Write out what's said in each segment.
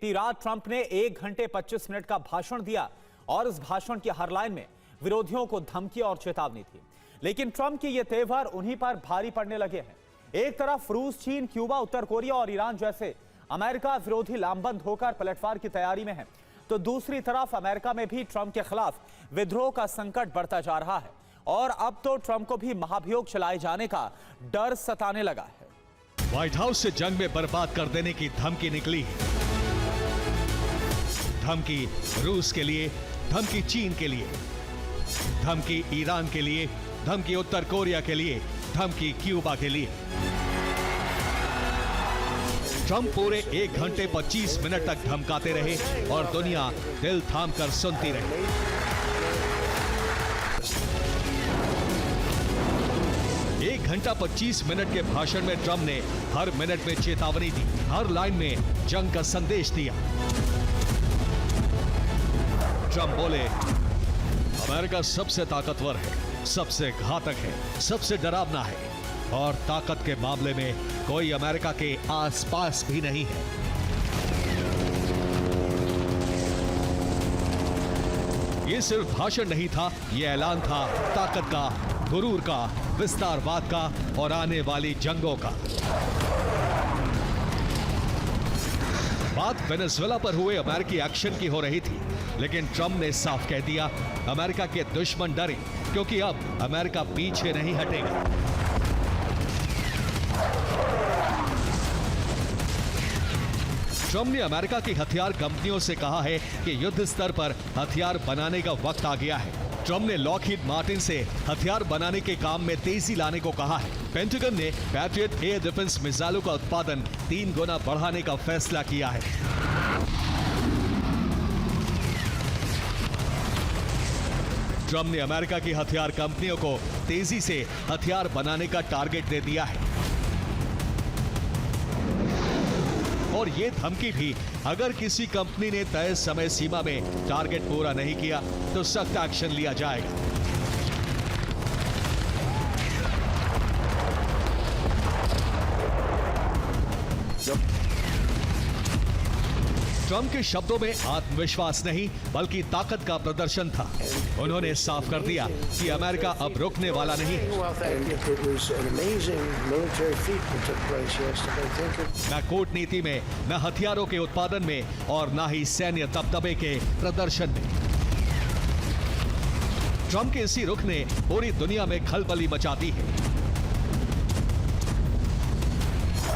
बीती रात ट्रंप ने 1 घंटे 25 मिनट का भाषण दिया और इस भाषण की हर लाइन में विरोधियों को धमकी और चेतावनी थी। लेकिन ट्रंप के ये तेवर उन्हीं पर भारी पड़ने लगे हैं। एक तरफ रूस, चीन, क्यूबा, उत्तर कोरिया और ईरान जैसे अमेरिका विरोधी लामबंद होकर पलटवार की तैयारी में है, तो दूसरी तरफ अमेरिका में भी ट्रंप के खिलाफ विद्रोह का संकट बढ़ता जा रहा है और अब तो ट्रंप को भी महाभियोग चलाए जाने का डर सताने लगा है। व्हाइट हाउस से जंग में बर्बाद कर देने की धमकी निकली है। धमकी रूस के लिए, धमकी चीन के लिए, धमकी ईरान के लिए, धमकी उत्तर कोरिया के लिए, धमकी क्यूबा के लिए। ट्रंप पूरे 1 घंटे 25 मिनट तक धमकाते रहे और दुनिया दिल थाम कर सुनती रही। एक घंटा 25 मिनट के भाषण में ट्रंप ने हर मिनट में चेतावनी दी, हर लाइन में जंग का संदेश दिया। ट्रंप बोले, अमेरिका सबसे ताकतवर है, सबसे घातक है, सबसे डरावना है और ताकत के मामले में कोई अमेरिका के आसपास भी नहीं है। यह सिर्फ भाषण नहीं था, यह ऐलान था ताकत का, गुरूर का, विस्तारवाद का और आने वाली जंगों का। बात वेनेजुएला पर हुए अमेरिकी एक्शन की हो रही थी, लेकिन ट्रंप ने साफ कह दिया, अमेरिका के दुश्मन डरे क्योंकि अब अमेरिका पीछे नहीं हटेगा। ट्रंप ने अमेरिका की हथियार कंपनियों से कहा है कि युद्ध स्तर पर हथियार बनाने का वक्त आ गया है। ट्रंप ने लॉकहीड मार्टिन से हथियार बनाने के काम में तेजी लाने को कहा है। पेंटागन ने पैट्रियट एयर डिफेंस मिसाइलों का उत्पादन 3 गुना बढ़ाने का फैसला किया है। ट्रंप ने अमेरिका की हथियार कंपनियों को तेजी से हथियार बनाने का टारगेट दे दिया है और ये धमकी भी, अगर किसी कंपनी ने तय समय सीमा में टारगेट पूरा नहीं किया तो सख्त एक्शन लिया जाएगा। ट्रंप के शब्दों में आत्मविश्वास नहीं बल्कि ताकत का प्रदर्शन था। उन्होंने साफ कर दिया कि अमेरिका अब रुकने वाला नहीं है। न कूटनीति में, न हथियारों के उत्पादन में और न ही सैन्य दबदबे के प्रदर्शन में। ट्रंप के इसी रुख ने पूरी दुनिया में खलबली मचा दी है।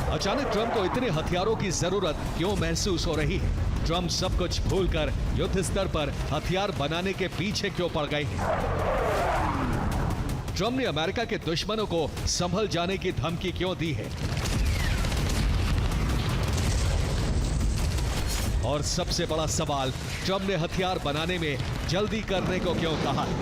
अचानक ट्रंप को इतने हथियारों की जरूरत क्यों महसूस हो रही है? ट्रंप सब कुछ भूलकर युद्ध स्तर पर हथियार बनाने के पीछे क्यों पड़ गए हैं? ट्रंप ने अमेरिका के दुश्मनों को संभल जाने की धमकी क्यों दी है? और सबसे बड़ा सवाल, ट्रंप ने हथियार बनाने में जल्दी करने को क्यों कहा है?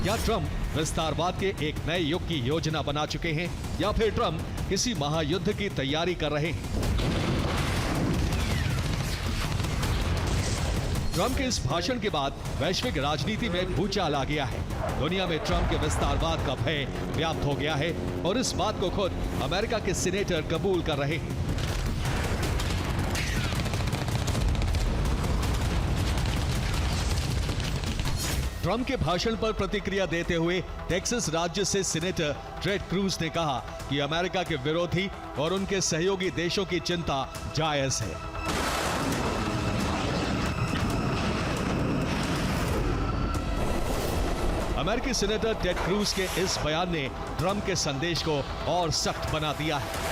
क्या ट्रंप विस्तारवाद के एक नए युग की योजना बना चुके हैं या फिर ट्रंप किसी महायुद्ध की तैयारी कर रहे हैं? ट्रंप के इस भाषण के बाद वैश्विक राजनीति में भूचाल आ गया है। दुनिया में ट्रंप के विस्तारवाद का भय व्याप्त हो गया है और इस बात को खुद अमेरिका के सीनेटर कबूल कर रहे हैं। ट्रंप के भाषण पर प्रतिक्रिया देते हुए टेक्सास राज्य से सीनेटर टेड क्रूज ने कहा कि अमेरिका के विरोधी और उनके सहयोगी देशों की चिंता जायज है। अमेरिकी सीनेटर टेड क्रूज के इस बयान ने ट्रंप के संदेश को और सख्त बना दिया है।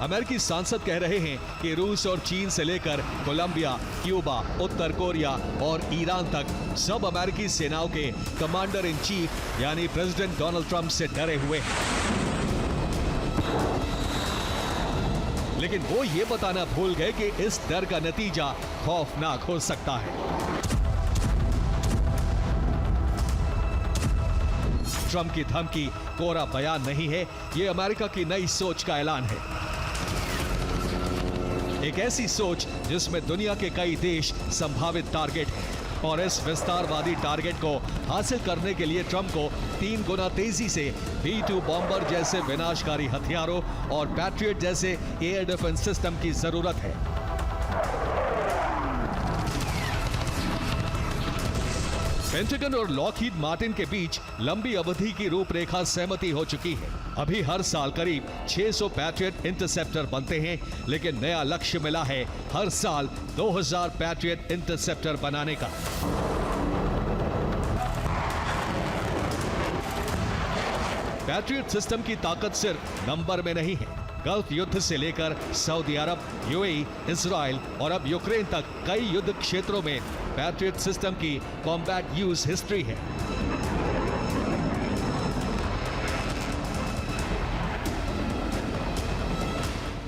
अमेरिकी सांसद कह रहे हैं कि रूस और चीन से लेकर कोलंबिया, क्यूबा, उत्तर कोरिया और ईरान तक सब अमेरिकी सेनाओं के कमांडर इन चीफ यानी प्रेसिडेंट डोनाल्ड ट्रंप से डरे हुए हैं। लेकिन वो ये बताना भूल गए कि इस डर का नतीजा खौफनाक हो सकता है। ट्रंप की धमकी कोरा बयान नहीं है, ये अमेरिका की नई सोच का ऐलान है। एक ऐसी सोच जिसमें दुनिया के कई देश संभावित टारगेट हैं। और इस विस्तारवादी टारगेट को हासिल करने के लिए ट्रंप को 3 गुना तेजी से B-2 बॉम्बर जैसे विनाशकारी हथियारों और पैट्रियट जैसे एयर डिफेंस सिस्टम की जरूरत है। पेंटागन और लॉकहीड मार्टिन के बीच लंबी अवधि की रूपरेखा सहमति हो चुकी है। अभी हर साल करीब 600 पैट्रियट इंटरसेप्टर बनते हैं, लेकिन नया लक्ष्य मिला है हर साल 2000 पैट्रियट इंटरसेप्टर बनाने का। पैट्रियट सिस्टम की ताकत सिर्फ नंबर में नहीं है। गल्फ युद्ध से लेकर सऊदी अरब, यूएई, इजराइल और अब यूक्रेन तक कई युद्ध क्षेत्रों में पैट्रियट सिस्टम की कॉम्बैट यूज हिस्ट्री है।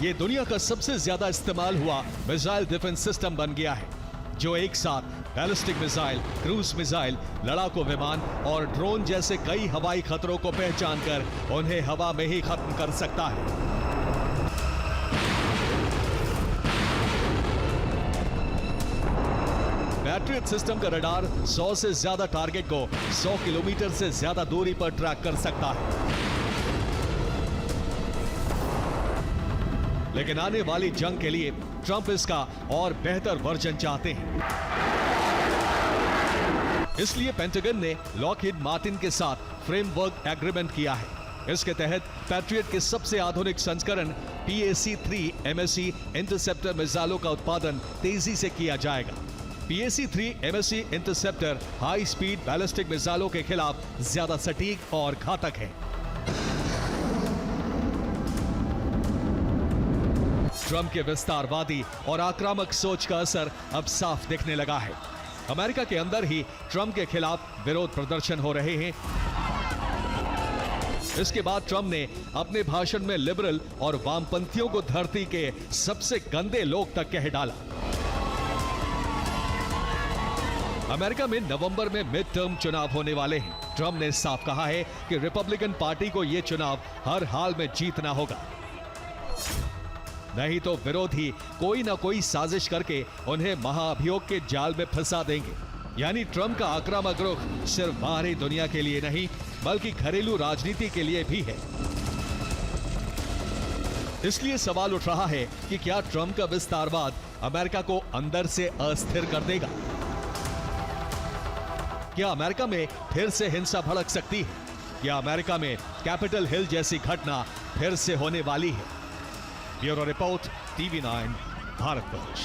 ये दुनिया का सबसे ज्यादा इस्तेमाल हुआ मिसाइल डिफेंस सिस्टम बन गया है, जो एक साथ बैलिस्टिक मिसाइल, क्रूज मिसाइल, लड़ाकू विमान और ड्रोन जैसे कई हवाई खतरों को पहचानकर उन्हें हवा में ही खत्म कर सकता है। पैट्रियट सिस्टम का रडार 100 से ज्यादा टारगेट को 100 किलोमीटर से ज्यादा दूरी पर ट्रैक कर सकता है। लेकिन आने वाली जंग के लिए ट्रंप इसका और बेहतर वर्जन चाहते हैं। इसलिए पेंटागन ने लॉकहीड मार्टिन के साथ फ्रेमवर्क एग्रीमेंट किया है। इसके तहत पैट्रियट के सबसे आधुनिक संस्करण PAC-3 MSE इंटरसेप्टर मिसाइलों का उत्पादन तेजी से किया जाएगा। PAC-3 MSE interceptor high speed ballistic मिसाइलों के खिलाफ ज्यादा सटीक और घातक है। ट्रंप के विस्तारवादी और आक्रामक सोच का असर अब साफ दिखने लगा है। अमेरिका के अंदर ही ट्रंप के खिलाफ विरोध प्रदर्शन हो रहे हैं। इसके बाद ट्रंप ने अपने भाषण में लिबरल और वामपंथियों को धरती के सबसे गंदे लोग तक कह डाला। अमेरिका में नवंबर में मिड टर्म चुनाव होने वाले हैं। ट्रंप ने साफ कहा है कि रिपब्लिकन पार्टी को यह चुनाव हर हाल में जीतना होगा, नहीं तो विरोधी कोई ना कोई साजिश करके उन्हें महाअभियोग के जाल में फंसा देंगे। यानी ट्रंप का आक्रामक रुख सिर्फ बाहरी दुनिया के लिए नहीं, बल्कि घरेलू राजनीति के लिए भी है। इसलिए सवाल उठ रहा है कि क्या ट्रंप का विस्तारवाद अमेरिका को अंदर से अस्थिर कर देगा? क्या अमेरिका में फिर से हिंसा भड़क सकती है? या अमेरिका में कैपिटल हिल जैसी घटना फिर से होने वाली है? Bureau report, TV9, Bharatvarsh.